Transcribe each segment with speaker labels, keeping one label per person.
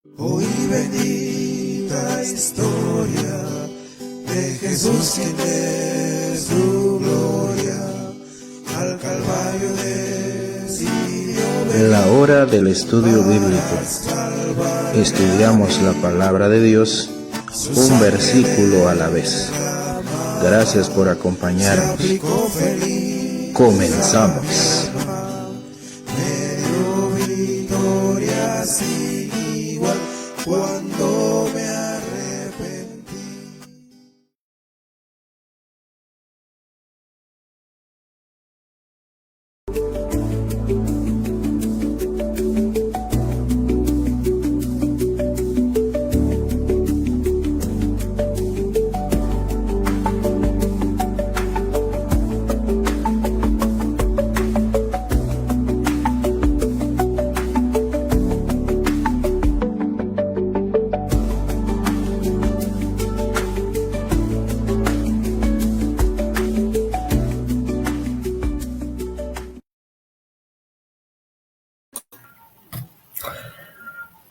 Speaker 1: Hoy bendita historia de Jesús quien de su gloria al Calvario decidió venir.
Speaker 2: La hora del estudio bíblico. Estudiamos la palabra de Dios, un versículo a la vez. Gracias por acompañarnos. Comenzamos.
Speaker 1: Me dio victoria sin igual cuando me arrepentí.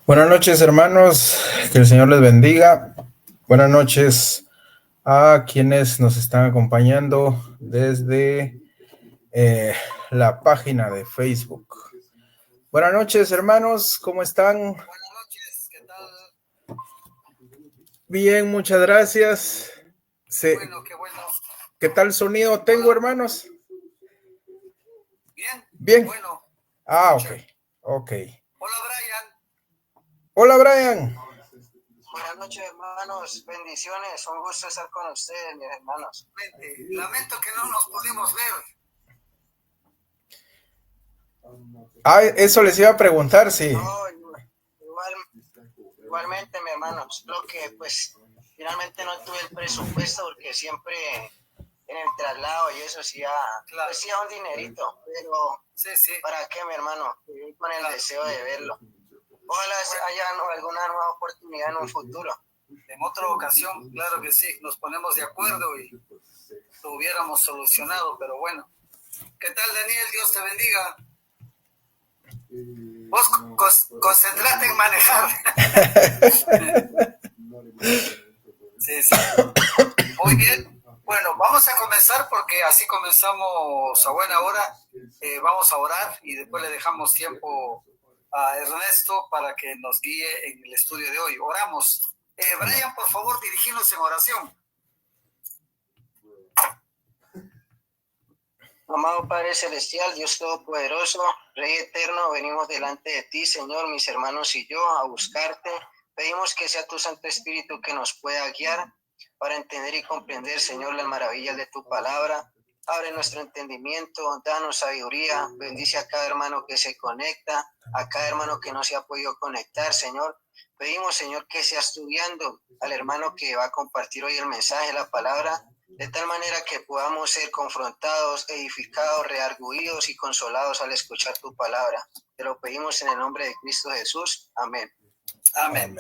Speaker 3: Buenas noches, hermanos, que el Señor les bendiga. Buenas noches a quienes nos están acompañando desde la página de Facebook. Buenas noches, hermanos, ¿cómo están?
Speaker 4: Buenas noches, ¿qué tal?
Speaker 3: Bien, muchas gracias.
Speaker 4: Bueno, qué bueno.
Speaker 3: ¿Qué tal sonido tengo, hermanos?
Speaker 4: Bien.
Speaker 3: Bien.
Speaker 4: Bueno.
Speaker 3: Ok.
Speaker 4: Hola, Brian.
Speaker 3: Hola, Brian.
Speaker 5: Buenas noches, hermanos, bendiciones, un gusto estar con ustedes, mis hermanos.
Speaker 4: Lamento que no nos pudimos ver.
Speaker 3: Eso les iba a preguntar, sí.
Speaker 5: No, igualmente, mi hermano, solo que pues finalmente no tuve el presupuesto porque siempre en el traslado y eso sí
Speaker 4: Claro.
Speaker 5: pues sí un dinerito, pero
Speaker 4: Sí.
Speaker 5: ¿para qué, mi hermano? Vivir con el deseo de verlo. Ojalá haya alguna nueva oportunidad en un futuro.
Speaker 4: En otra ocasión, claro que sí, nos ponemos de acuerdo y lo hubiéramos solucionado, pero bueno. ¿Qué tal, Daniel? Dios te bendiga. Vos concentrate en manejar. Sí. Muy bien. Bueno, vamos a comenzar porque así comenzamos a buena hora. Vamos a orar y después le dejamos tiempo a Ernesto para que nos guíe en el estudio de hoy. Oramos. Brian, por favor, dirigirnos en oración.
Speaker 5: Amado Padre Celestial, Dios Todopoderoso, Rey Eterno, venimos delante de ti, Señor, mis hermanos y yo, a buscarte. Pedimos que sea tu Santo Espíritu que nos pueda guiar para entender y comprender, Señor, las maravillas de tu palabra. Abre nuestro entendimiento, danos sabiduría, bendice a cada hermano que se conecta, a cada hermano que no se ha podido conectar, Señor. Pedimos, Señor, que seas tú guiando al hermano que va a compartir hoy el mensaje, la palabra, de tal manera que podamos ser confrontados, edificados, reargüidos y consolados al escuchar tu palabra. Te lo pedimos en el nombre de Cristo Jesús. Amén.
Speaker 3: Amén.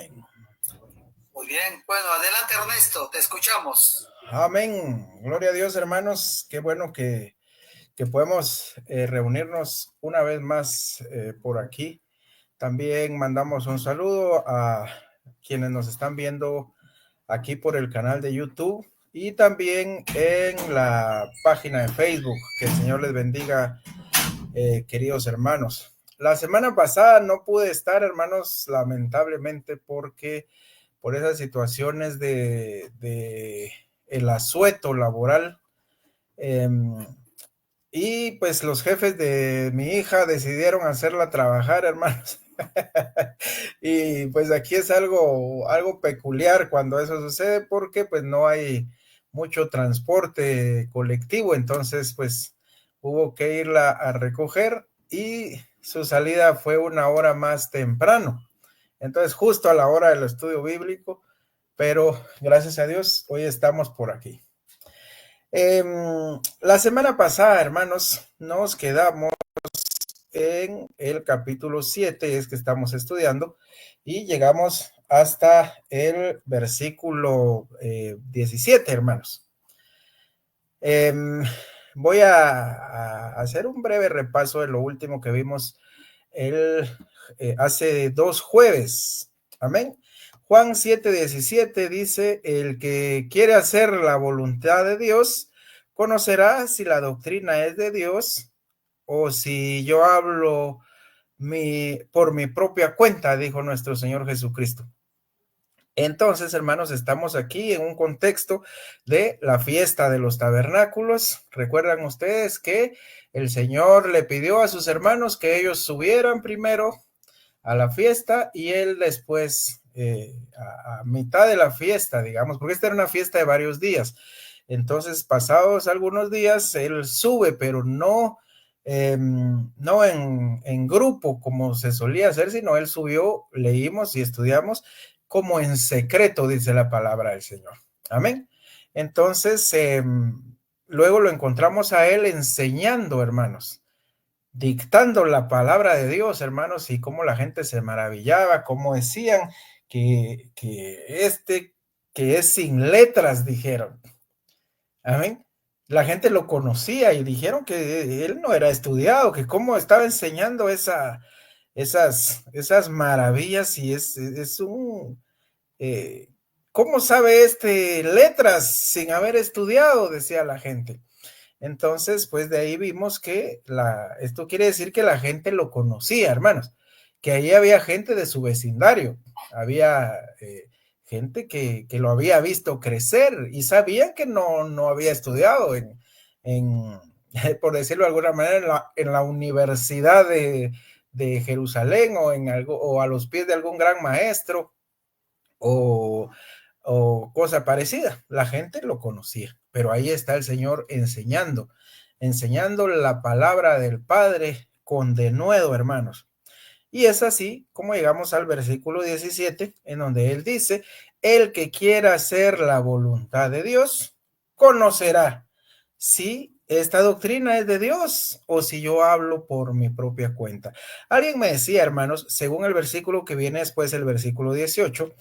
Speaker 4: Muy bien. Bueno, adelante, Ernesto, te escuchamos.
Speaker 3: Amén. Gloria a Dios, hermanos. Qué bueno que podemos reunirnos una vez más por aquí. También mandamos un saludo a quienes nos están viendo aquí por el canal de YouTube y también en la página de Facebook. Que el Señor les bendiga, queridos hermanos. La semana pasada no pude estar, hermanos, lamentablemente, porque por esas situaciones de el asueto laboral, y pues los jefes de mi hija decidieron hacerla trabajar, hermanos. Y pues aquí es algo peculiar cuando eso sucede, porque pues no hay mucho transporte colectivo, entonces pues hubo que irla a recoger y su salida fue una hora más temprano. Entonces justo a la hora del estudio bíblico, pero gracias a Dios hoy estamos por aquí. La semana pasada, hermanos, nos quedamos en el capítulo 7, es que estamos estudiando, y llegamos hasta el versículo 17, hermanos. Voy a hacer un breve repaso de lo último que vimos hace 2 jueves. Amén. Juan 7:17 dice, el que quiere hacer la voluntad de Dios, conocerá si la doctrina es de Dios o si yo hablo por mi propia cuenta, dijo nuestro Señor Jesucristo. Entonces, hermanos, estamos aquí en un contexto de la fiesta de los tabernáculos. Recuerdan ustedes que el Señor le pidió a sus hermanos que ellos subieran primero a la fiesta y él después, a mitad de la fiesta, digamos, porque esta era una fiesta de varios días. Entonces, pasados algunos días, él sube, pero no en grupo como se solía hacer, sino él subió, leímos y estudiamos como en secreto, dice la palabra del Señor. Amén. Entonces, luego lo encontramos a él enseñando, hermanos, dictando la palabra de Dios, hermanos, y cómo la gente se maravillaba, cómo decían que es sin letras, dijeron. Amén. La gente lo conocía y dijeron que él no era estudiado, que cómo estaba enseñando esas maravillas y es un... ¿cómo sabe letras sin haber estudiado? Decía la gente. Entonces, pues de ahí vimos que esto quiere decir que la gente lo conocía, hermanos, que ahí había gente de su vecindario, había gente que lo había visto crecer y sabían que no había estudiado por decirlo de alguna manera, en la universidad de Jerusalén o a los pies de algún gran maestro o cosa parecida. La gente lo conocía, pero ahí está el Señor enseñando la palabra del Padre con denuedo, hermanos. Y es así como llegamos al versículo 17, en donde él dice, el que quiera hacer la voluntad de Dios, conocerá si esta doctrina es de Dios o si yo hablo por mi propia cuenta. Alguien me decía, hermanos, según el versículo que viene después, el versículo 18,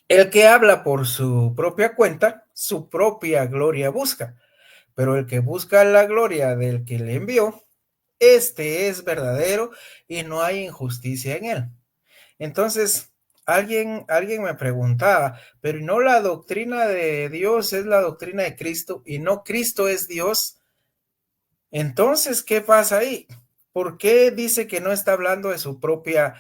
Speaker 3: el que habla por su propia cuenta, su propia gloria busca, pero el que busca la gloria del que le envió, este es verdadero y no hay injusticia en él. Entonces, alguien me preguntaba, pero ¿no la doctrina de Dios es la doctrina de Cristo y no Cristo es Dios? Entonces, ¿qué pasa ahí? ¿Por qué dice que no está hablando de su propia,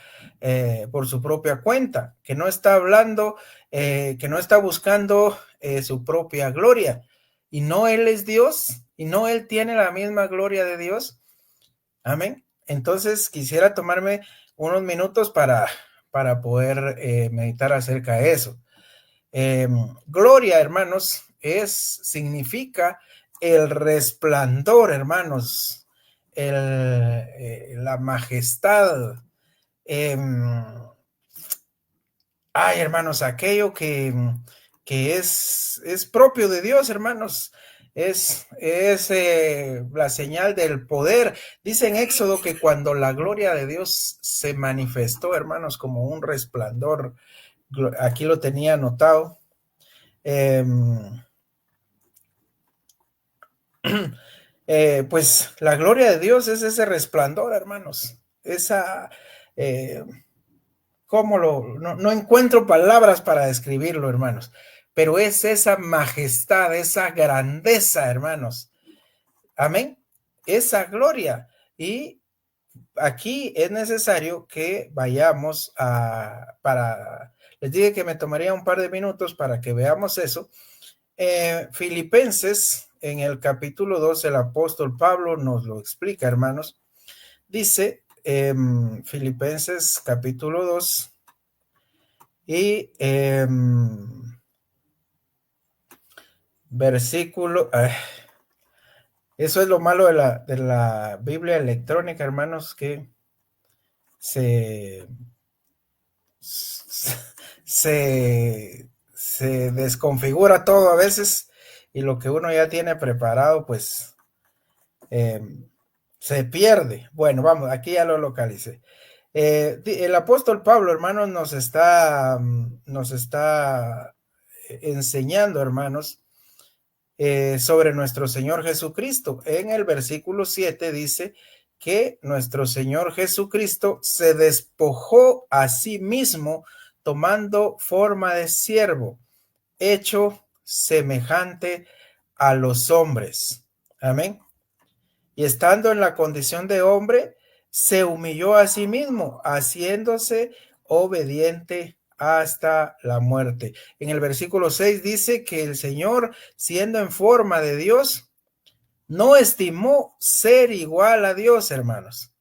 Speaker 3: por su propia cuenta? Que no está hablando, que no está buscando su propia gloria. ¿Y no Él es Dios? ¿Y no Él tiene la misma gloria de Dios? Amén. Entonces, quisiera tomarme unos minutos para poder meditar acerca de eso. Gloria, hermanos, significa el resplandor, hermanos, la majestad. Hermanos, aquello que es propio de Dios, hermanos. Es la señal del poder. Dice en Éxodo que cuando la gloria de Dios se manifestó, hermanos, como un resplandor, aquí lo tenía anotado. Pues la gloria de Dios es ese resplandor, hermanos. No encuentro palabras para describirlo, hermanos, pero es esa majestad, esa grandeza, hermanos. Amén. Esa gloria. Y aquí es necesario que vayamos les dije que me tomaría un par de minutos para que veamos eso. Filipenses, en el capítulo 2, el apóstol Pablo nos lo explica, hermanos. Dice, Filipenses capítulo 2 y versículo... eso es lo malo de la Biblia electrónica, hermanos, que se desconfigura todo a veces y lo que uno ya tiene preparado, pues se pierde. Bueno, vamos, aquí ya lo localicé. El apóstol Pablo, hermanos, nos está enseñando, hermanos, sobre nuestro Señor Jesucristo. En el versículo 7 dice que nuestro Señor Jesucristo se despojó a sí mismo tomando forma de siervo, hecho semejante a los hombres. Amén. Y estando en la condición de hombre, se humilló a sí mismo, haciéndose obediente hasta la muerte. En el versículo 6 dice que el Señor, siendo en forma de Dios, no estimó ser igual a Dios, hermanos.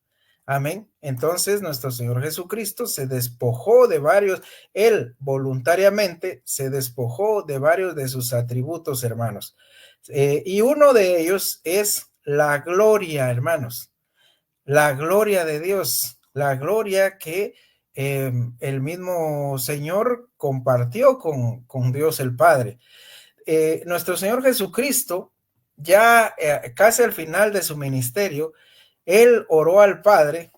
Speaker 3: Amén. Entonces nuestro Señor Jesucristo se despojó de varios, él voluntariamente se despojó de varios de sus atributos, hermanos. Y uno de ellos es la gloria, hermanos. La gloria de Dios, la gloria que el mismo Señor compartió con Dios el Padre. Nuestro Señor Jesucristo, ya casi al final de su ministerio, él oró al Padre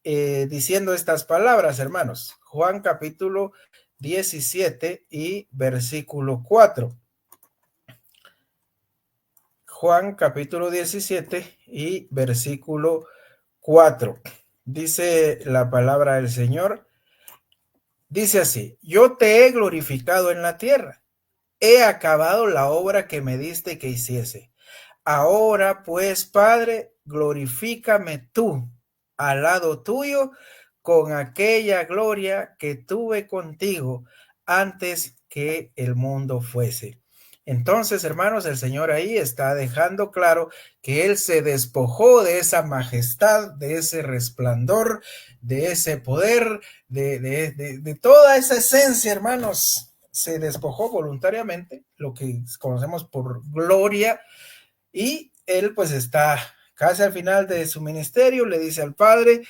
Speaker 3: diciendo estas palabras, hermanos. Juan capítulo 17 y versículo 4. Juan capítulo 17 y versículo 4. Dice la palabra del Señor. Dice así: yo te he glorificado en la tierra. He acabado la obra que me diste que hiciese. Ahora pues, Padre, glorifícame tú al lado tuyo con aquella gloria que tuve contigo antes que el mundo fuese. Entonces, hermanos, el Señor ahí está dejando claro que Él se despojó de esa majestad, de ese resplandor, de ese poder, de toda esa esencia, hermanos. Se despojó voluntariamente, lo que conocemos por gloria, y Él pues está casi al final de su ministerio, le dice al Padre: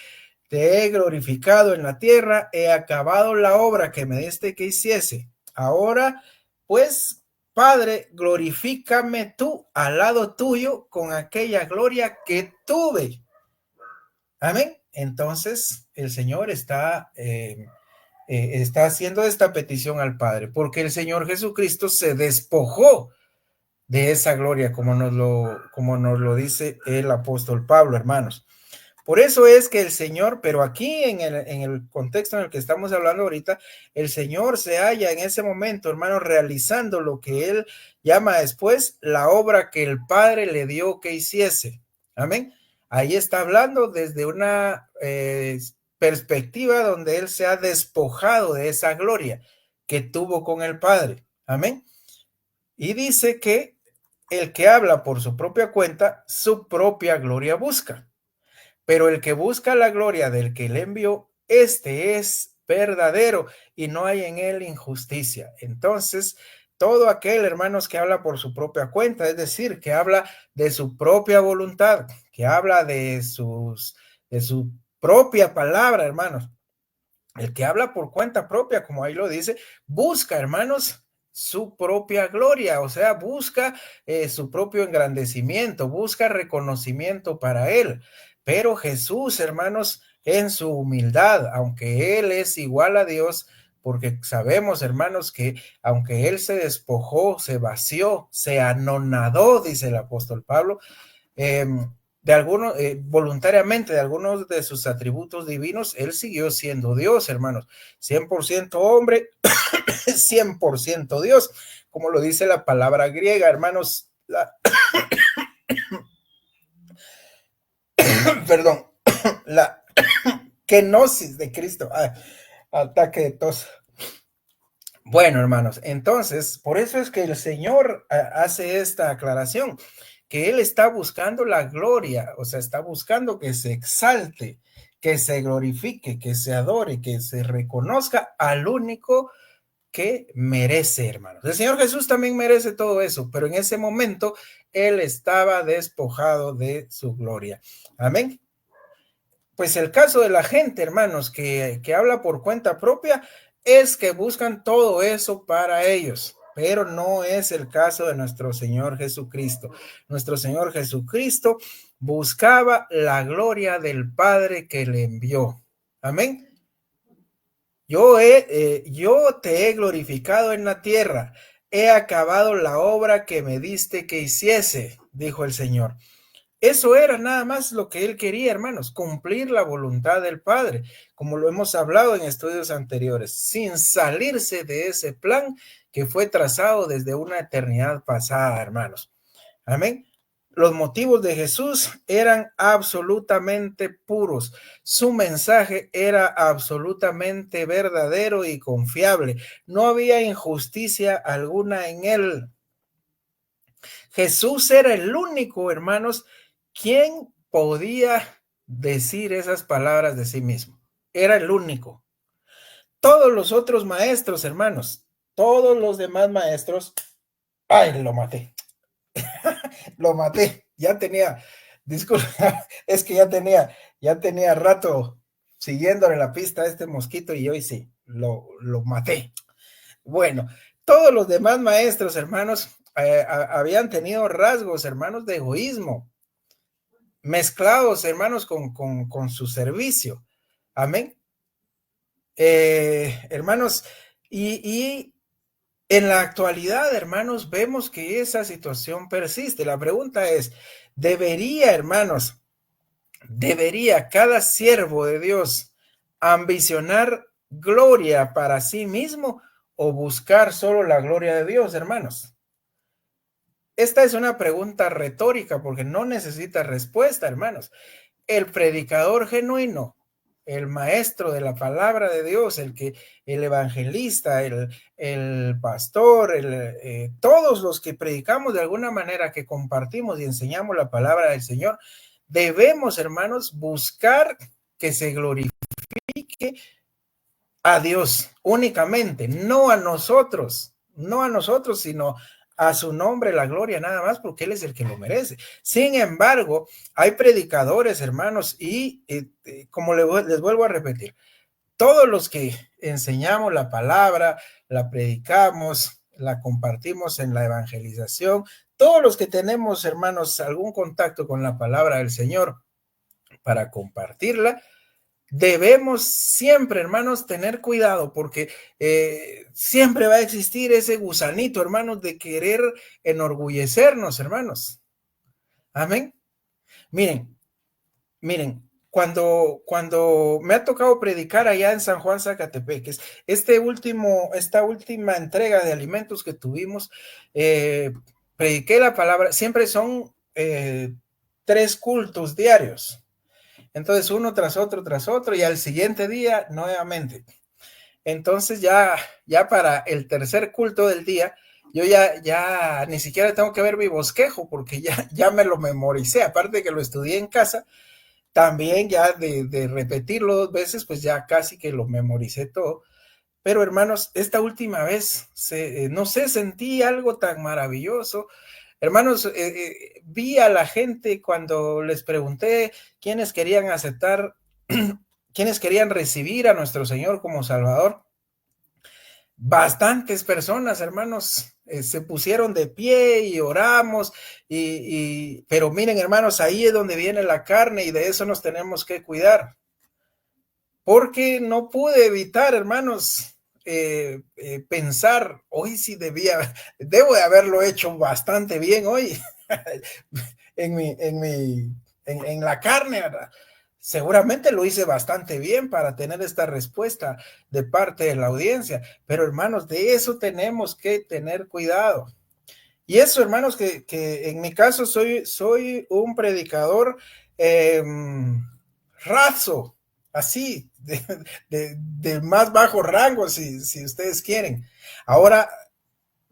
Speaker 3: te he glorificado en la tierra, he acabado la obra que me diste que hiciese. Ahora pues, Padre, glorifícame tú al lado tuyo con aquella gloria que tuve. Amén. Entonces el Señor está haciendo esta petición al Padre, porque el Señor Jesucristo se despojó de esa gloria, como nos lo dice el apóstol Pablo, hermanos. Por eso es que el Señor, pero aquí en el contexto en el que estamos hablando ahorita, el Señor se halla en ese momento, hermanos, realizando lo que Él llama después la obra que el Padre le dio que hiciese. Amén. Ahí está hablando desde una perspectiva donde Él se ha despojado de esa gloria que tuvo con el Padre. Amén. Y dice que el que habla por su propia cuenta, su propia gloria busca. Pero el que busca la gloria del que le envió, este es verdadero y no hay en él injusticia. Entonces, todo aquel, hermanos, que habla por su propia cuenta, es decir, que habla de su propia voluntad, que habla de su propia palabra, hermanos. El que habla por cuenta propia, como ahí lo dice, busca, hermanos, su propia gloria, o sea, busca su propio engrandecimiento, busca reconocimiento para él. Pero Jesús, hermanos, en su humildad, aunque Él es igual a Dios, porque sabemos, hermanos, que aunque Él se despojó, se vació, se anonadó, dice el apóstol Pablo, de algunos, voluntariamente de algunos de sus atributos divinos, Él siguió siendo Dios, hermanos, 100% hombre, 100% Dios, como lo dice la palabra griega, hermanos, perdón, la kenosis de Cristo. Ataque de tos. Bueno, hermanos, entonces, por eso es que el Señor hace esta aclaración, que Él está buscando la gloria, o sea, está buscando que se exalte, que se glorifique, que se adore, que se reconozca al único que merece, hermanos. El Señor Jesús también merece todo eso, pero en ese momento Él estaba despojado de su gloria. Amén. Pues el caso de la gente, hermanos, que habla por cuenta propia, es que buscan todo eso para ellos, pero no es el caso de nuestro Señor Jesucristo. Nuestro Señor Jesucristo buscaba la gloria del Padre que le envió. Amén. Yo te he glorificado en la tierra, he acabado la obra que me diste que hiciese, dijo el Señor. Eso era nada más lo que él quería, hermanos, cumplir la voluntad del Padre, como lo hemos hablado en estudios anteriores, sin salirse de ese plan que fue trazado desde una eternidad pasada, hermanos. Amén. Los motivos de Jesús eran absolutamente puros. Su mensaje era absolutamente verdadero y confiable. No había injusticia alguna en él. Jesús era el único, hermanos, quien podía decir esas palabras de sí mismo. Era el único. Todos los otros maestros, hermanos, todos los demás maestros, ¡ay, lo maté! Lo maté, ya tenía, disculpa, es que ya tenía rato siguiéndole la pista a este mosquito y hoy sí, lo maté. Bueno, todos los demás maestros, hermanos, habían tenido rasgos, hermanos, de egoísmo, mezclados, hermanos, con su servicio. Amén. Hermanos, y en la actualidad, hermanos, vemos que esa situación persiste. La pregunta es, hermanos, ¿debería cada siervo de Dios ambicionar gloria para sí mismo o buscar solo la gloria de Dios, hermanos? Esta es una pregunta retórica porque no necesita respuesta, hermanos. El predicador genuino, el maestro de la palabra de Dios, el evangelista, el pastor, todos los que predicamos de alguna manera, que compartimos y enseñamos la palabra del Señor, debemos, hermanos, buscar que se glorifique a Dios únicamente, no a nosotros, sino a su nombre la gloria nada más, porque Él es el que lo merece. Sin embargo, hay predicadores, hermanos, y como les vuelvo a repetir, todos los que enseñamos la palabra, la predicamos, la compartimos en la evangelización, todos los que tenemos, hermanos, algún contacto con la palabra del Señor para compartirla, debemos siempre, hermanos, tener cuidado porque siempre va a existir ese gusanito, hermanos, de querer enorgullecernos, hermanos. Amén. Miren, cuando me ha tocado predicar allá en San Juan Zacatepeques, esta última entrega de alimentos que tuvimos, prediqué la palabra, siempre son 3 cultos diarios. Entonces, uno tras otro, y al siguiente día, nuevamente. Entonces, ya para el tercer culto del día, yo ya ni siquiera tengo que ver mi bosquejo, porque ya me lo memoricé, aparte de que lo estudié en casa, también ya de repetirlo 2 veces, pues ya casi que lo memoricé todo. Pero hermanos, esta última vez, no sé, sentí algo tan maravilloso. Hermanos, vi a la gente cuando les pregunté quiénes querían aceptar, quiénes querían recibir a nuestro Señor como Salvador. Bastantes personas, hermanos, se pusieron de pie y oramos, pero miren, hermanos, ahí es donde viene la carne y de eso nos tenemos que cuidar. Porque no pude evitar, hermanos, pensar, hoy sí debo de haberlo hecho bastante bien hoy, en la carne, ¿verdad? Seguramente lo hice bastante bien para tener esta respuesta de parte de la audiencia, pero hermanos, de eso tenemos que tener cuidado. Y eso, hermanos, que en mi caso soy un predicador raso, así, de más bajo rango, si ustedes quieren. Ahora,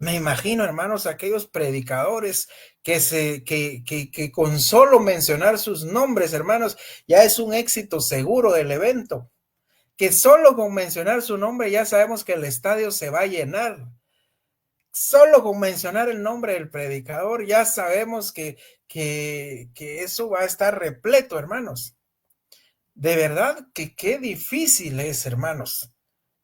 Speaker 3: me imagino, hermanos, aquellos predicadores que con solo mencionar sus nombres, hermanos, ya es un éxito seguro del evento. Que solo con mencionar su nombre ya sabemos que el estadio se va a llenar. Solo con mencionar el nombre del predicador ya sabemos que eso va a estar repleto, hermanos. De verdad que qué difícil es, hermanos,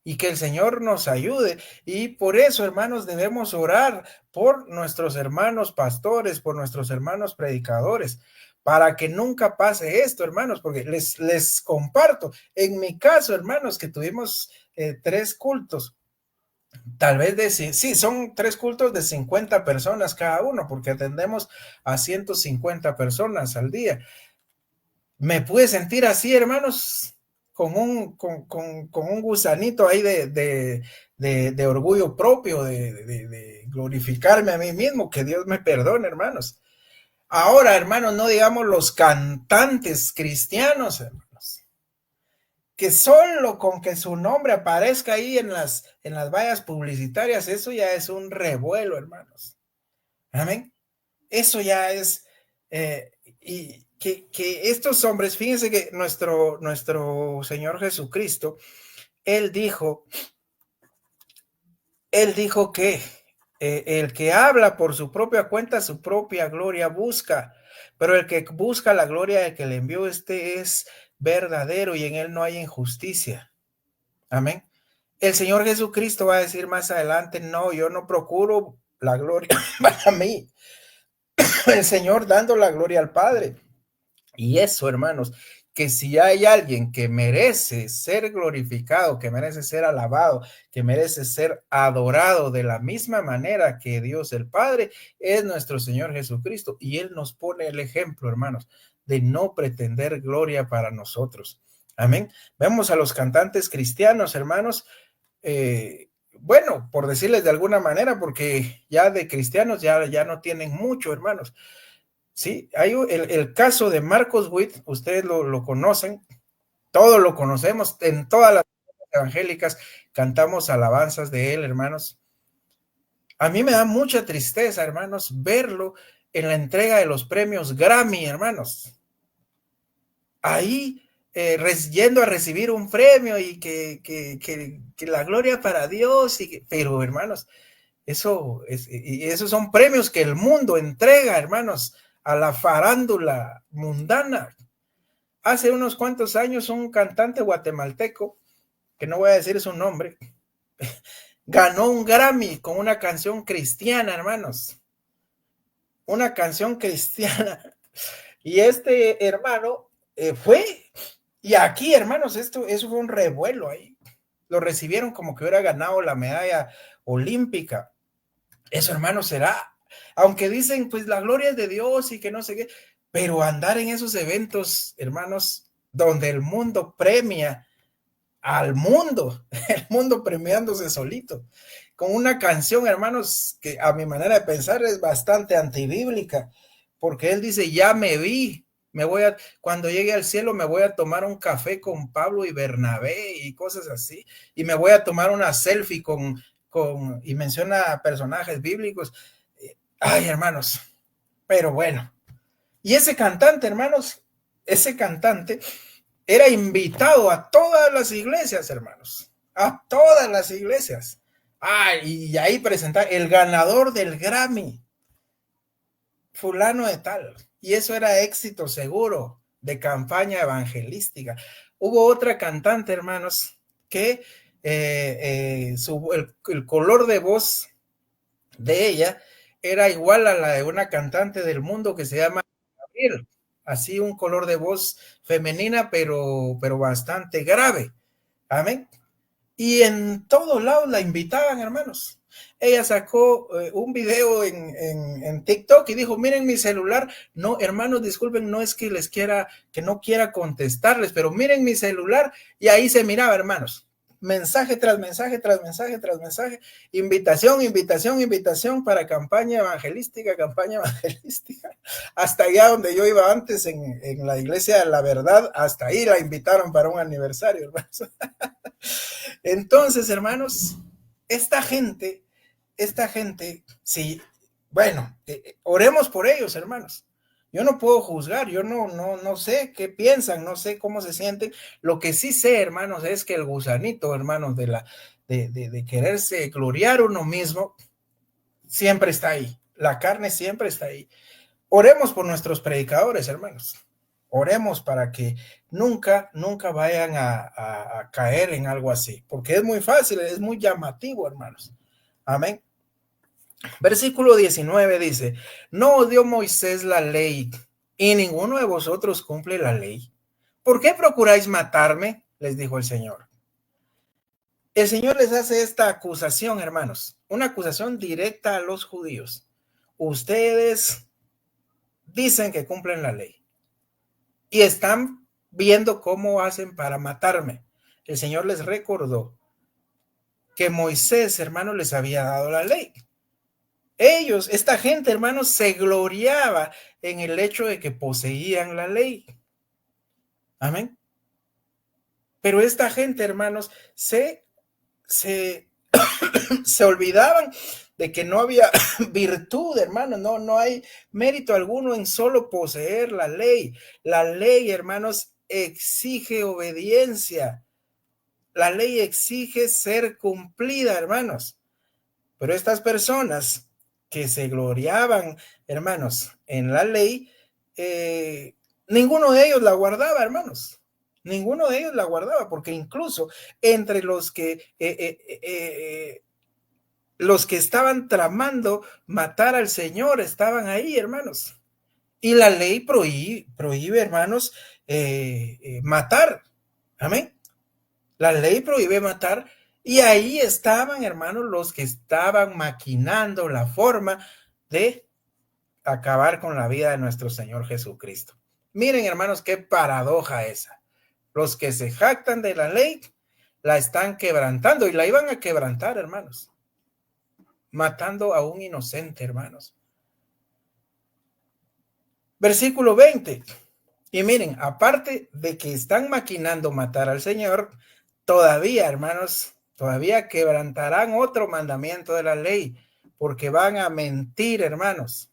Speaker 3: y que el Señor nos ayude. Y por eso, hermanos, debemos orar por nuestros hermanos pastores, por nuestros hermanos predicadores, para que nunca pase esto, hermanos, porque les comparto, en mi caso, hermanos, que tuvimos 3 cultos, Tal vez sí, son 3 cultos de 50 personas cada uno, porque atendemos a 150 personas al día. Me pude sentir así, hermanos, con un gusanito ahí de orgullo propio, de glorificarme a mí mismo, que Dios me perdone, hermanos. Ahora, hermanos, no digamos los cantantes cristianos, hermanos, que solo con que su nombre aparezca ahí en las vallas publicitarias, eso ya es un revuelo, hermanos. Amén. Eso ya es, y que estos hombres, fíjense que nuestro Señor Jesucristo, Él dijo que el que habla por su propia cuenta, su propia gloria busca, pero el que busca la gloria del que le envió, este es verdadero y en él no hay injusticia. Amén. El Señor Jesucristo va a decir más adelante, no, yo no procuro la gloria para mí. El Señor dando la gloria al Padre. Y eso, hermanos, que si hay alguien que merece ser glorificado, que merece ser alabado, que merece ser adorado de la misma manera que Dios el Padre, es nuestro Señor Jesucristo. Y Él nos pone el ejemplo, hermanos, de no pretender gloria para nosotros. Amén. Vemos a los cantantes cristianos, hermanos, bueno, por decirles de alguna manera, porque ya de cristianos ya no tienen mucho, hermanos. Sí, hay el caso de Marcos Witt, ustedes lo conocen, todos lo conocemos, en todas las evangélicas cantamos alabanzas de él, hermanos. A mí me da mucha tristeza, hermanos, verlo en la entrega de los premios Grammy, hermanos. Ahí yendo a recibir un premio y que la gloria para Dios, pero hermanos, esos son premios que el mundo entrega, hermanos, a la farándula mundana. Hace unos cuantos años un cantante guatemalteco, que no voy a decir su nombre, ganó un Grammy con una canción cristiana, hermanos. Una canción cristiana. Y este hermano fue, y aquí, hermanos, eso fue un revuelo ahí. Lo recibieron como que hubiera ganado la medalla olímpica. Eso, hermanos, será, aunque dicen, pues la gloria es de Dios y que no sé qué, pero andar en esos eventos, hermanos, donde el mundo premia al mundo, el mundo premiándose solito, con una canción, hermanos, que a mi manera de pensar es bastante antibíblica, porque él dice, ya me vi, cuando llegue al cielo me voy a tomar un café con Pablo y Bernabé y cosas así, y me voy a tomar una selfie y menciona personajes bíblicos. Ay, hermanos, pero bueno. Y ese cantante, hermanos, era invitado a todas las iglesias, hermanos, a todas las iglesias. Y ahí presentar el ganador del Grammy, fulano de tal. Y eso era éxito seguro de campaña evangelística. Hubo otra cantante, hermanos, que el color de voz de ella era igual a la de una cantante del mundo que se llama Gabriel, así un color de voz femenina, pero bastante grave. Amén. Y en todos lados la invitaban, hermanos. Ella sacó un video en TikTok y dijo, miren mi celular. No, hermanos, disculpen, no es que no quiera contestarles, pero miren mi celular. Y ahí se miraba, hermanos, mensaje tras mensaje, tras mensaje, tras mensaje, invitación, invitación, invitación para campaña evangelística, hasta allá donde yo iba antes en la iglesia de la verdad, hasta ahí la invitaron para un aniversario, hermanos. Entonces, hermanos, esta gente, sí, bueno, oremos por ellos, hermanos. Yo no puedo juzgar, yo no sé qué piensan, no sé cómo se sienten. Lo que sí sé, hermanos, es que el gusanito, hermanos, de quererse gloriar uno mismo, siempre está ahí. La carne siempre está ahí. Oremos por nuestros predicadores, hermanos. Oremos para que nunca vayan a caer en algo así, porque es muy fácil, es muy llamativo, hermanos. Amén. Versículo 19 dice, no dio Moisés la ley y ninguno de vosotros cumple la ley. ¿Por qué procuráis matarme? Les dijo el Señor. el Señor les hace esta acusación, hermanos, una acusación directa a los judíos. Ustedes dicen que cumplen la ley y están viendo cómo hacen para matarme. El Señor les recordó que Moisés, hermanos, les había dado la ley. Ellos, esta gente, hermanos, se gloriaba en el hecho de que poseían la ley. Amén. Pero esta gente, hermanos, se olvidaban de que no había virtud, hermanos, no hay mérito alguno en solo poseer la ley. La ley, hermanos, exige obediencia. La ley exige ser cumplida, hermanos. Pero estas personas que se gloriaban, hermanos, en la ley, ninguno de ellos la guardaba, hermanos. Ninguno de ellos la guardaba, porque incluso entre los que estaban tramando matar al Señor estaban ahí, hermanos. Y la ley prohíbe, hermanos, matar. Amén. La ley prohíbe matar. Y ahí estaban, hermanos, los que estaban maquinando la forma de acabar con la vida de nuestro Señor Jesucristo. Miren, hermanos, qué paradoja esa. Los que se jactan de la ley la están quebrantando y la iban a quebrantar, hermanos, matando a un inocente, hermanos. Versículo 20. Y miren, aparte de que están maquinando matar al Señor, todavía, hermanos, todavía quebrantarán otro mandamiento de la ley, porque van a mentir, hermanos.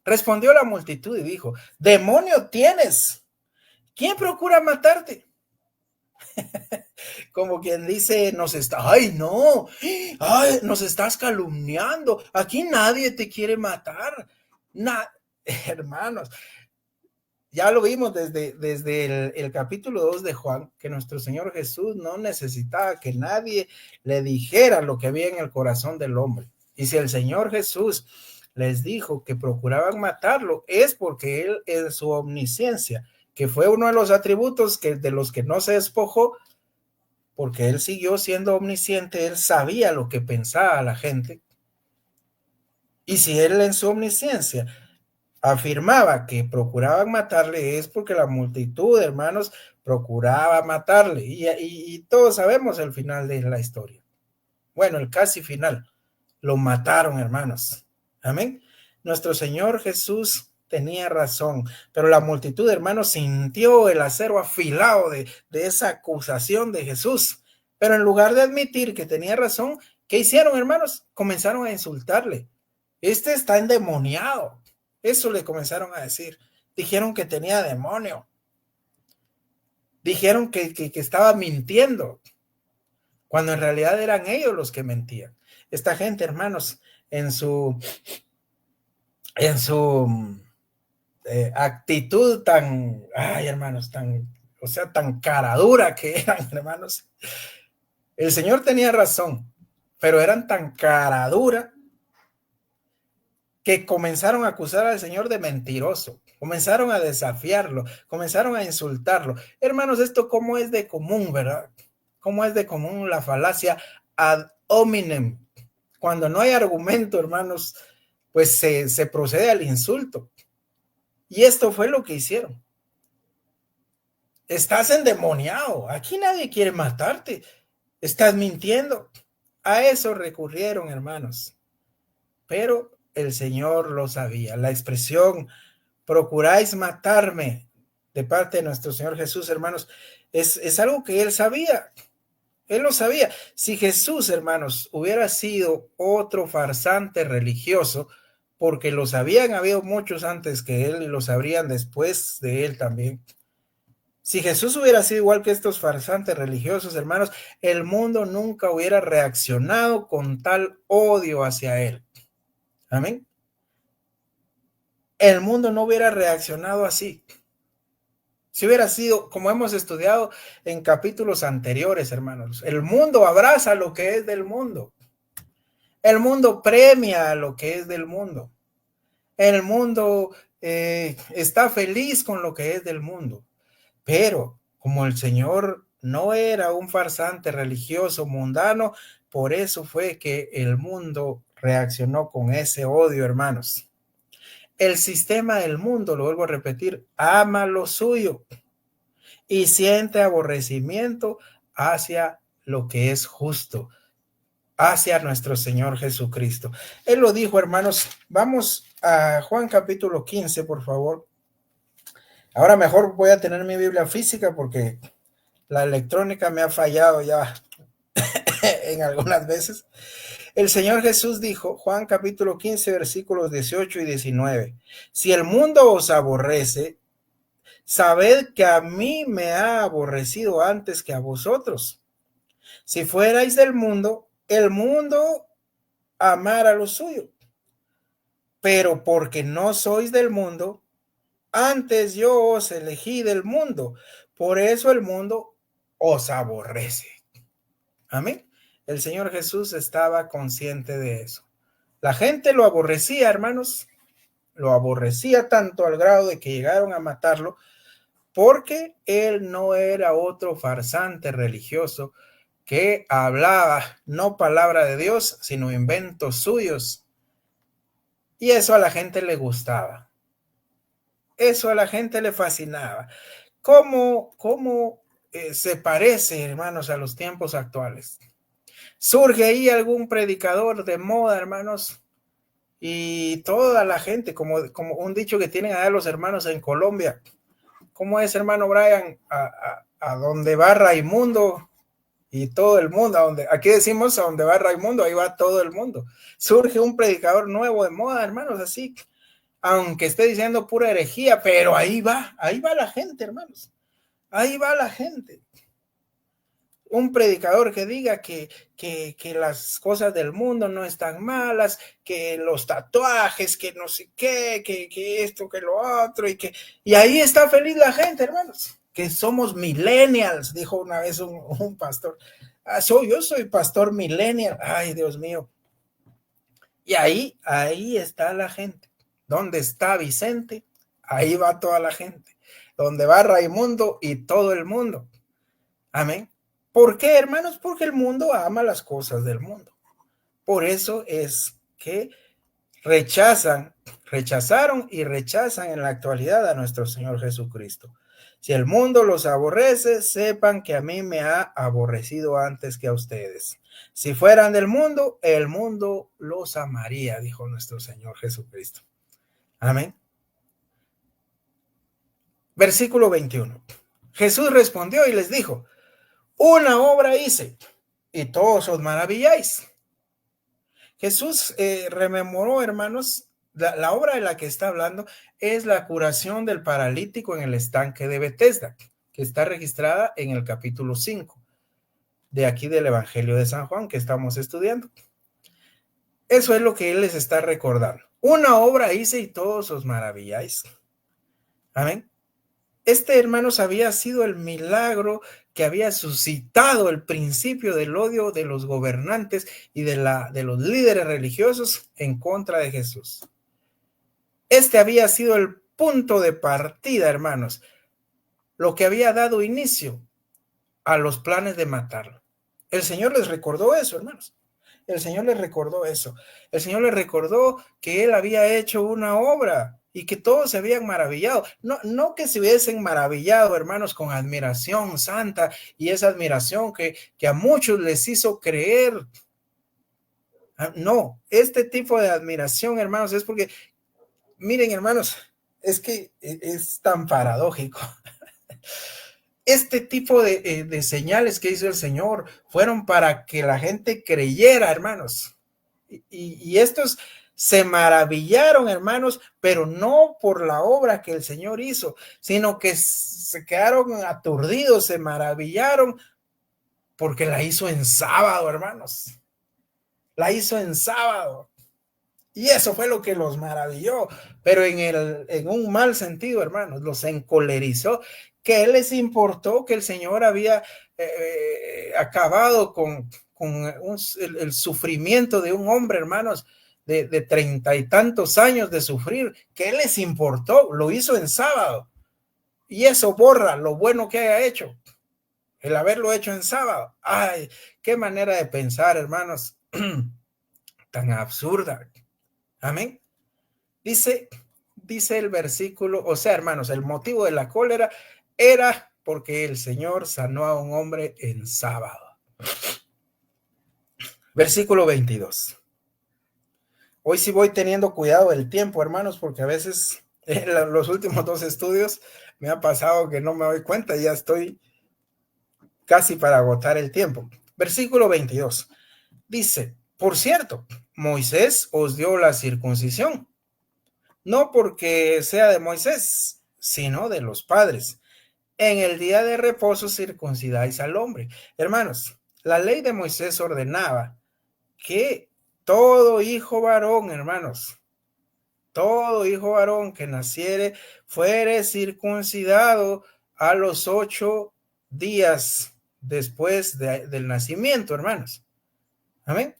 Speaker 3: Respondió la multitud y dijo: demonio tienes. ¿Quién procura matarte? Como quien dice, nos estás calumniando. Aquí nadie te quiere matar. Hermanos, ya lo vimos desde el capítulo 2 de Juan, que nuestro Señor Jesús no necesitaba que nadie le dijera lo que había en el corazón del hombre. Y si el Señor Jesús les dijo que procuraban matarlo, es porque él, en su omnisciencia, que fue uno de los atributos de los que no se despojó, porque él siguió siendo omnisciente, él sabía lo que pensaba la gente. Y si él, en su omnisciencia, afirmaba que procuraban matarle, es porque la multitud, hermanos, procuraba matarle. Y todos sabemos el final de la historia. Bueno, el casi final. Lo mataron, hermanos. Amén. Nuestro Señor Jesús tenía razón, pero la multitud, hermanos, sintió el acero afilado de esa acusación de Jesús. Pero en lugar de admitir que tenía razón, ¿qué hicieron, hermanos? Comenzaron a insultarle. Este está endemoniado. Eso le comenzaron a decir. Dijeron que tenía demonio. Dijeron que estaba mintiendo, cuando en realidad eran ellos los que mentían. Esta gente, hermanos, en su actitud tan, hermanos, tan cara dura que eran, hermanos. El Señor tenía razón, pero eran tan cara dura que comenzaron a acusar al Señor de mentiroso, comenzaron a desafiarlo, comenzaron a insultarlo. Hermanos, esto cómo es de común, ¿verdad? Cómo es de común la falacia ad hominem. Cuando no hay argumento, hermanos, pues se procede al insulto. Y esto fue lo que hicieron. Estás endemoniado, aquí nadie quiere matarte, estás mintiendo. A eso recurrieron, hermanos. Pero el Señor lo sabía. La expresión procuráis matarme de parte de nuestro Señor Jesús, hermanos, es algo que él sabía. Él lo sabía. Si Jesús, hermanos, hubiera sido otro farsante religioso, porque los habían habido muchos antes que él y los habrían después de él también. Si Jesús hubiera sido igual que estos farsantes religiosos, hermanos, el mundo nunca hubiera reaccionado con tal odio hacia él. Amén. El mundo no hubiera reaccionado así. Si hubiera sido, como hemos estudiado en capítulos anteriores, hermanos, el mundo abraza lo que es del mundo. El mundo premia lo que es del mundo. El mundo está feliz con lo que es del mundo. Pero como el Señor no era un farsante religioso mundano, por eso fue que el mundo reaccionó con ese odio, hermanos. El sistema del mundo, lo vuelvo a repetir, ama lo suyo y siente aborrecimiento hacia lo que es justo, hacia nuestro Señor Jesucristo. Él lo dijo, hermanos. Vamos a Juan capítulo 15, por favor. Ahora mejor voy a tener mi Biblia física porque la electrónica me ha fallado ya en algunas veces. El Señor Jesús dijo, Juan capítulo 15, versículos 18 y 19, si el mundo os aborrece, sabed que a mí me ha aborrecido antes que a vosotros. Si fuerais del mundo, el mundo amara lo suyo. Pero porque no sois del mundo, antes yo os elegí del mundo. Por eso el mundo os aborrece. Amén. El Señor Jesús estaba consciente de eso. La gente lo aborrecía, hermanos. Lo aborrecía tanto al grado de que llegaron a matarlo, porque él no era otro farsante religioso que hablaba no palabra de Dios, sino inventos suyos. Y eso a la gente le gustaba. Eso a la gente le fascinaba. ¿Cómo se parece, hermanos, a los tiempos actuales? Surge ahí algún predicador de moda, hermanos, y toda la gente, como un dicho que tienen allá los hermanos en Colombia. ¿Cómo es, hermano Brian? A donde va Raimundo y todo el mundo, aquí decimos a donde va Raimundo, ahí va todo el mundo. Surge un predicador nuevo de moda, hermanos, así, aunque esté diciendo pura herejía, pero ahí va la gente, hermanos. Ahí va la gente. Un predicador que diga que las cosas del mundo no están malas, que los tatuajes, que no sé qué, que esto, que lo otro, y ahí está feliz la gente, hermanos, que somos millennials, dijo una vez un pastor. Yo soy pastor millennial. Ay, Dios mío. Y ahí está la gente. ¿Dónde está Vicente? Ahí va toda la gente. Donde va Raimundo y todo el mundo. Amén. ¿Por qué, hermanos? Porque el mundo ama las cosas del mundo. Por eso es que rechazaron y rechazan en la actualidad a nuestro Señor Jesucristo. Si el mundo los aborrece, sepan que a mí me ha aborrecido antes que a ustedes. Si fueran del mundo, el mundo los amaría, dijo nuestro Señor Jesucristo. Amén. Versículo 21. Jesús respondió y les dijo, una obra hice y todos os maravilláis. Jesús rememoró, hermanos, la obra de la que está hablando es la curación del paralítico en el estanque de Betesda, que está registrada en el capítulo 5 de aquí del Evangelio de San Juan que estamos estudiando. Eso es lo que él les está recordando. Una obra hice y todos os maravilláis. Amén. Hermanos, había sido el milagro que había suscitado el principio del odio de los gobernantes y de los líderes religiosos en contra de Jesús. Había sido el punto de partida, hermanos, lo que había dado inicio a los planes de matarlo. El Señor les recordó eso, hermanos. El Señor les recordó eso. El Señor les recordó que Él había hecho una obra y que todos se habían maravillado. No que se hubiesen maravillado, hermanos, con admiración santa y esa admiración que a muchos les hizo creer. No, este tipo de admiración, hermanos, es porque, miren, hermanos, es que es tan paradójico. Este tipo de señales que hizo el Señor fueron para que la gente creyera, hermanos. Y estos se maravillaron, hermanos, pero no por la obra que el Señor hizo, sino que se quedaron aturdidos, se maravillaron porque la hizo en sábado, hermanos. La hizo en sábado. Y eso fue lo que los maravilló, pero en un mal sentido, hermanos, los encolerizó. ¿Qué les importó que el Señor había acabado con el sufrimiento de un hombre, hermanos, de 30 y tantos años de sufrir? ¿Qué les importó? Lo hizo en sábado. Y eso borra lo bueno que haya hecho. el haberlo hecho en sábado. Ay, qué manera de pensar, hermanos, tan absurda. Amén. Dice el versículo, o sea, hermanos, el motivo de la cólera era porque el Señor sanó a un hombre en sábado. Versículo 22. Hoy sí voy teniendo cuidado del tiempo, hermanos, porque a veces en los últimos 2 estudios me ha pasado que no me doy cuenta y ya estoy casi para agotar el tiempo. Versículo 22. Dice, por cierto, Moisés os dio la circuncisión, no porque sea de Moisés, sino de los padres. En el día de reposo circuncidáis al hombre. Hermanos, la ley de Moisés ordenaba que todo hijo varón, hermanos, todo hijo varón que naciere fuere circuncidado a los 8 días después del nacimiento, hermanos. Amén.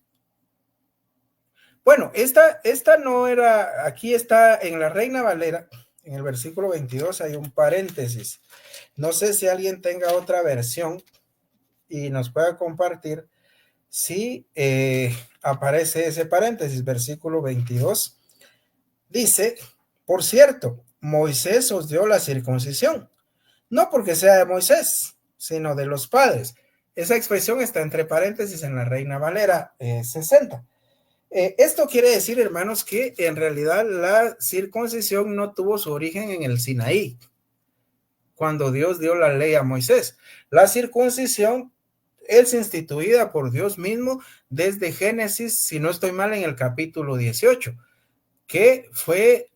Speaker 3: Bueno, esta no era, aquí está en la Reina Valera, en el versículo 22 hay un paréntesis. No sé si alguien tenga otra versión y nos pueda compartir si aparece ese paréntesis, versículo 22. Dice, por cierto, Moisés os dio la circuncisión, no porque sea de Moisés, sino de los padres. Esa expresión está entre paréntesis en la Reina Valera 60. Esto quiere decir, hermanos, que en realidad la circuncisión no tuvo su origen en el Sinaí, cuando Dios dio la ley a Moisés. La circuncisión es instituida por Dios mismo desde Génesis, si no estoy mal, en el capítulo 18, que fue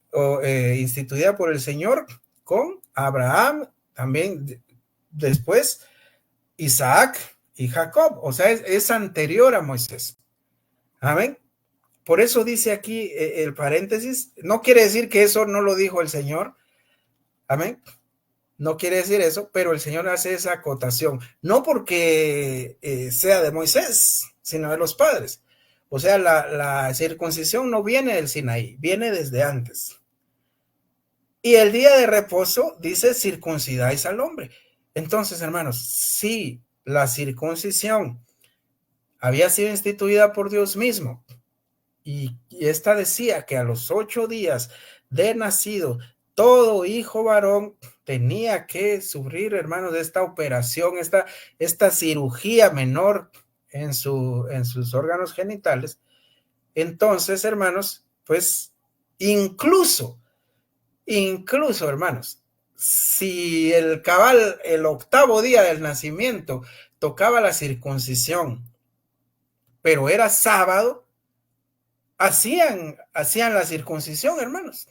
Speaker 3: instituida por el Señor con Abraham, también después Isaac y Jacob, o sea, es anterior a Moisés. Amén. Por eso dice aquí el paréntesis, no quiere decir que eso no lo dijo el Señor, amén, no quiere decir eso, pero el Señor hace esa acotación, no porque sea de Moisés, sino de los padres. O sea, la circuncisión no viene del Sinaí, viene desde antes. Y el día de reposo dice circuncidáis al hombre. Entonces, hermanos, si la circuncisión había sido instituida por Dios mismo, y esta decía que a los 8 días de nacido, todo hijo varón tenía que sufrir, hermanos, de esta operación, esta cirugía menor en sus órganos genitales. Entonces, hermanos, pues incluso, hermanos, si el 8º día del nacimiento tocaba la circuncisión, pero era sábado, hacían la circuncisión, hermanos.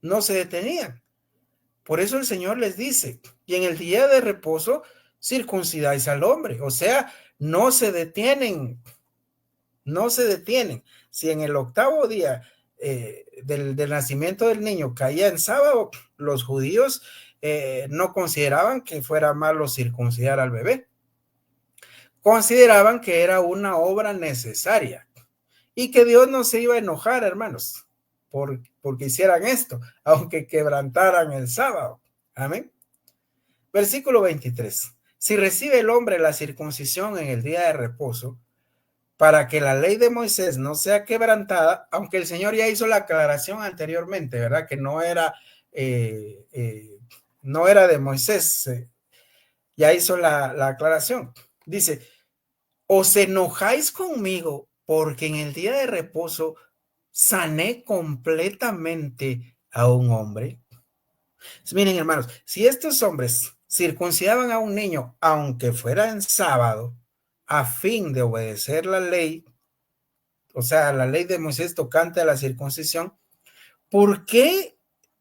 Speaker 3: No se detenían. Por eso el Señor les dice, y en el día de reposo circuncidáis al hombre. O sea, no se detienen. Si en el 8º día del nacimiento del niño caía en sábado, los judíos no consideraban que fuera malo circuncidar al bebé. Consideraban que era una obra necesaria. Y que Dios no se iba a enojar, hermanos, porque hicieran esto, aunque quebrantaran el sábado. Amén. Versículo 23. Si recibe el hombre la circuncisión en el día de reposo, para que la ley de Moisés no sea quebrantada, aunque el Señor ya hizo la aclaración anteriormente, ¿verdad? Que no era de Moisés, ya hizo la aclaración. Dice, os enojáis conmigo porque en el día de reposo sané completamente a un hombre. Miren, hermanos, si estos hombres circuncidaban a un niño, aunque fuera en sábado, a fin de obedecer la ley, o sea, la ley de Moisés tocante a la circuncisión, ¿por qué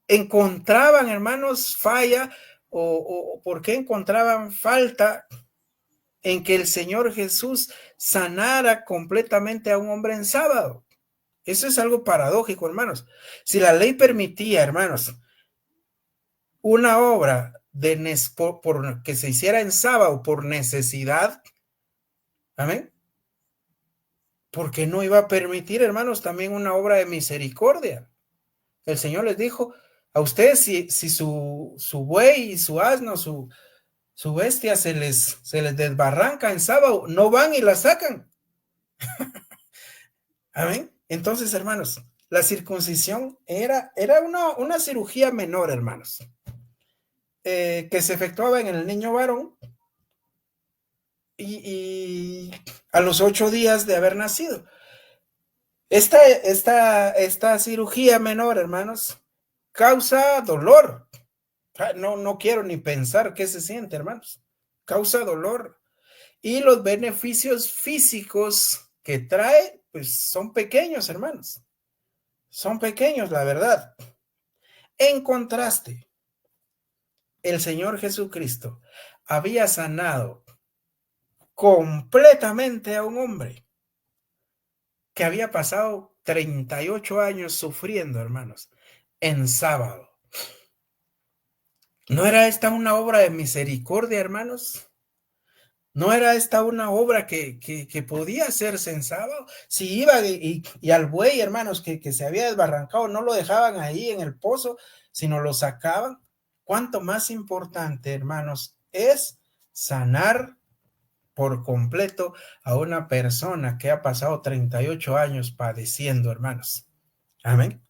Speaker 3: encontraban, hermanos, falla o por qué encontraban falta en que el Señor Jesús sanara completamente a un hombre en sábado? Eso es algo paradójico, hermanos. Si la ley permitía, hermanos, una obra por que se hiciera en sábado por necesidad, amén, ¿por qué no iba a permitir, hermanos, también una obra de misericordia? El Señor les dijo a ustedes, si su buey y su asno, su bestia se les desbarranca en sábado, no van y la sacan. Amén. Entonces, hermanos, la circuncisión era una cirugía menor, hermanos, que se efectuaba en el niño varón y a los 8 días de haber nacido. Esta cirugía menor, hermanos, causa dolor. No quiero ni pensar qué se siente, hermanos. Causa dolor. Y los beneficios físicos que trae, pues son pequeños, hermanos. Son pequeños, la verdad. En contraste, el Señor Jesucristo había sanado completamente a un hombre que había pasado 38 años sufriendo, hermanos, en sábado. ¿No era esta una obra de misericordia, hermanos? ¿No era esta una obra que podía hacerse en sábado? Si iba y al buey, hermanos, que se había desbarrancado, no lo dejaban ahí en el pozo, sino lo sacaban. ¿Cuánto más importante, hermanos, es sanar por completo a una persona que ha pasado 38 años padeciendo, hermanos? Amén.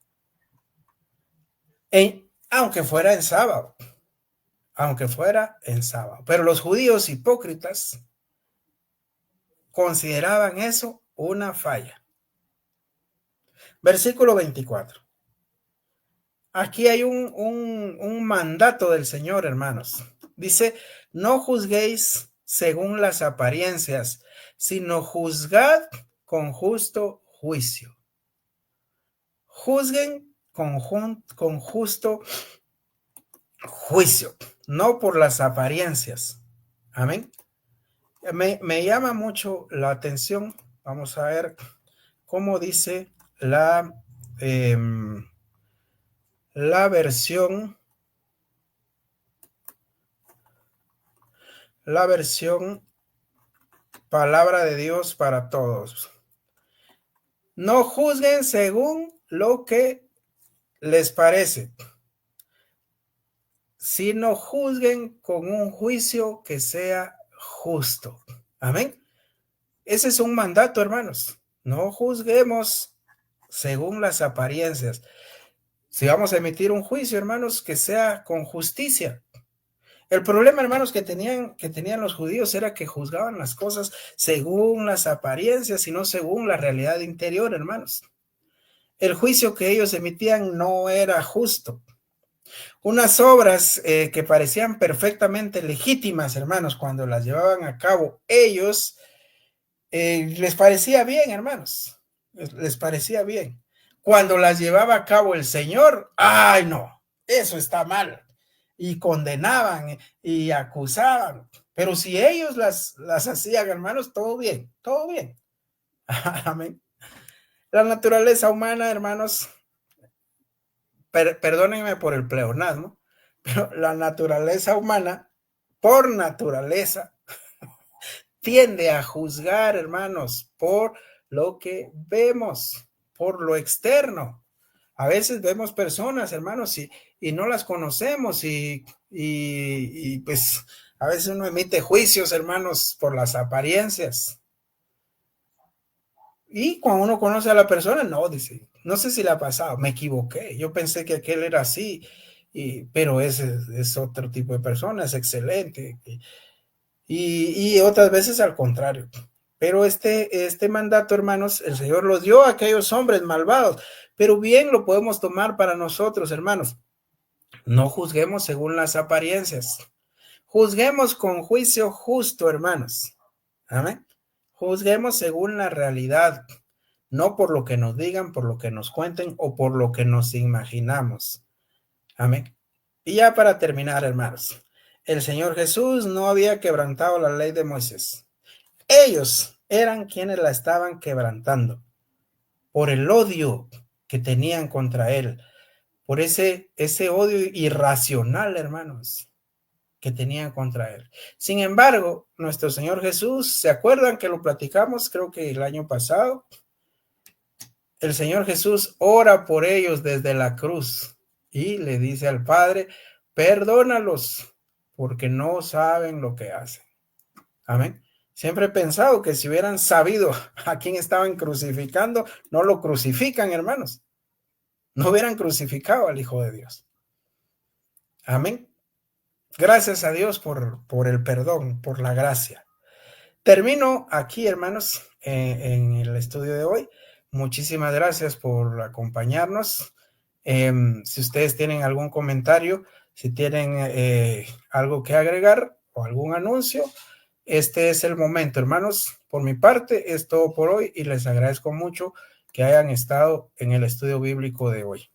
Speaker 3: Aunque fuera en sábado. Aunque fuera en sábado. Pero los judíos hipócritas consideraban eso una falla. Versículo 24. Aquí hay un mandato del Señor, hermanos. Dice, no juzguéis según las apariencias, sino juzgad con justo juicio. Juzguen con justo juicio, no por las apariencias. Amén. Me llama mucho la atención. Vamos a ver cómo dice la versión Palabra de Dios para todos. No juzguen según lo que les parece, sino juzguen con un juicio que sea justo. Amén. Ese es un mandato, hermanos. No juzguemos según las apariencias. Si vamos a emitir un juicio, hermanos, que sea con justicia. El problema, hermanos, que tenían los judíos era que juzgaban las cosas según las apariencias y no según la realidad interior, hermanos. El juicio que ellos emitían no era justo. Unas obras que parecían perfectamente legítimas, hermanos, cuando las llevaban a cabo ellos, les parecía bien, hermanos. Les parecía bien. Cuando las llevaba a cabo el Señor, ¡ay no! Eso está mal. Y condenaban y acusaban. Pero si ellos las hacían, hermanos, todo bien, todo bien. Amén. La naturaleza humana, hermanos, perdónenme por el pleonasmo, pero la naturaleza humana, por naturaleza, tiende a juzgar, hermanos, por lo que vemos, por lo externo. A veces vemos personas, hermanos, y no las conocemos y pues a veces uno emite juicios, hermanos, por las apariencias. Y cuando uno conoce a la persona, no, dice, no sé si le ha pasado, me equivoqué, yo pensé que aquel era así, pero ese es otro tipo de persona, es excelente. Y otras veces al contrario. Pero este mandato, hermanos, el Señor lo dio a aquellos hombres malvados, pero bien lo podemos tomar para nosotros, hermanos. No juzguemos según las apariencias. Juzguemos con juicio justo, hermanos. Amén. Juzguemos según la realidad, no por lo que nos digan, por lo que nos cuenten o por lo que nos imaginamos. Amén. Y ya para terminar, hermanos, el Señor Jesús no había quebrantado la ley de Moisés. Ellos eran quienes la estaban quebrantando por el odio que tenían contra él, por ese odio irracional, hermanos, que tenían contra él. Sin embargo, nuestro Señor Jesús, ¿se acuerdan que lo platicamos? Creo que el año pasado. El Señor Jesús ora por ellos desde la cruz y le dice al Padre, perdónalos, porque no saben lo que hacen. Amén. Siempre he pensado que si hubieran sabido a quién estaban crucificando, no lo crucifican, hermanos. No hubieran crucificado al Hijo de Dios. Amén. Gracias a Dios por el perdón, por la gracia. Termino aquí, hermanos, en el estudio de hoy. Muchísimas gracias por acompañarnos. Si ustedes tienen algún comentario, si tienen algo que agregar o algún anuncio, este es el momento, hermanos. Por mi parte, es todo por hoy y les agradezco mucho que hayan estado en el estudio bíblico de hoy.